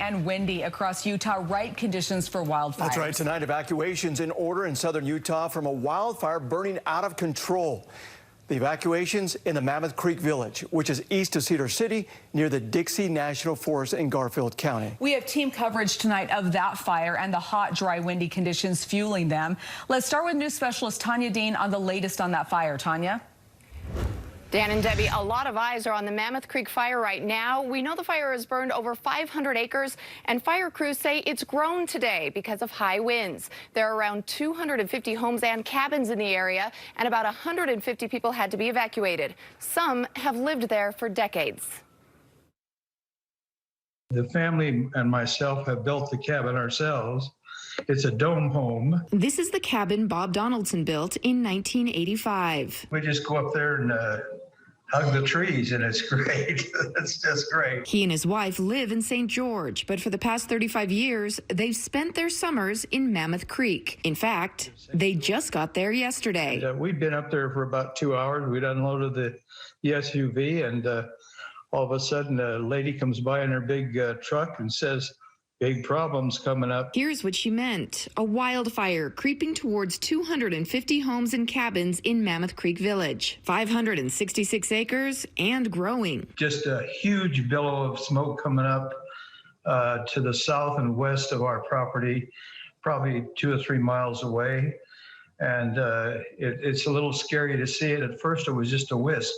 and windy across Utah. Right conditions for wildfires. That's right. Tonight, evacuations in order in southern Utah from a wildfire burning out of control. The evacuations in the Mammoth Creek Village, which is east of Cedar City, near the Dixie National Forest in Garfield County. We have team coverage tonight of that fire and the hot, dry, windy conditions fueling them. Let's start with news specialist Tanya Dean on the latest on that fire. Tanya? Dan and Debbie, a lot of eyes are on the Mammoth Creek fire right now. We know the fire has burned over 500 acres, and fire crews say it's grown today because of high winds. There are around 250 homes and cabins in the area, and about 150 people had to be evacuated. Some have lived there for decades. The family and myself have built the cabin ourselves. It's a dome home. This is the cabin Bob Donaldson built in 1985. We just go up there and hug the trees, and it's great. It's just great. He and his wife live in St. George, but for the past 35 years, they've spent their summers in Mammoth Creek. In fact, they just got there yesterday. And, we've been up there for about 2 hours. We'd unloaded the SUV, and all of a sudden, a lady comes by in her big truck and says, "Big problems coming up." Here's what she meant. A wildfire creeping towards 250 homes and cabins in Mammoth Creek Village. 566 acres and growing. Just a huge billow of smoke coming up to the south and west of our property, probably 2 or 3 miles away. And it's a little scary to see it. At first, it was just a wisp.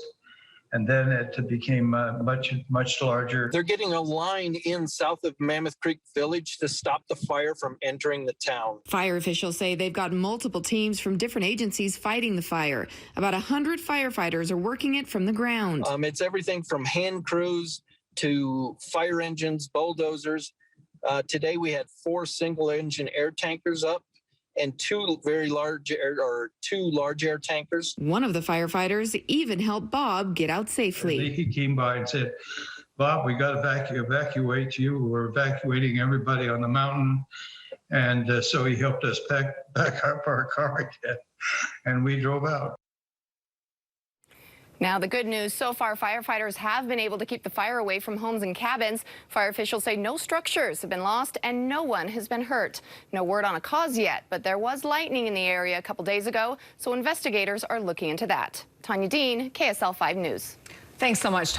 And then it became much larger. They're getting a line in south of Mammoth Creek Village to stop the fire from entering the town. Fire officials say they've got multiple teams from different agencies fighting the fire. About 100 firefighters are working it from the ground. It's everything from hand crews to fire engines, bulldozers. Today we had 4 single-engine air tankers up and 2 large air tankers. One of the firefighters even helped Bob get out safely. He came by and said, "Bob, we got to evacuate you. We're evacuating everybody on the mountain." And so he helped us back up our car again, and we drove out. Now, the good news, so far, firefighters have been able to keep the fire away from homes and cabins. Fire officials say no structures have been lost and no one has been hurt. No word on a cause yet, but there was lightning in the area a couple days ago, so investigators are looking into that. Tanya Dean, KSL 5 News. Thanks so much, Tanya.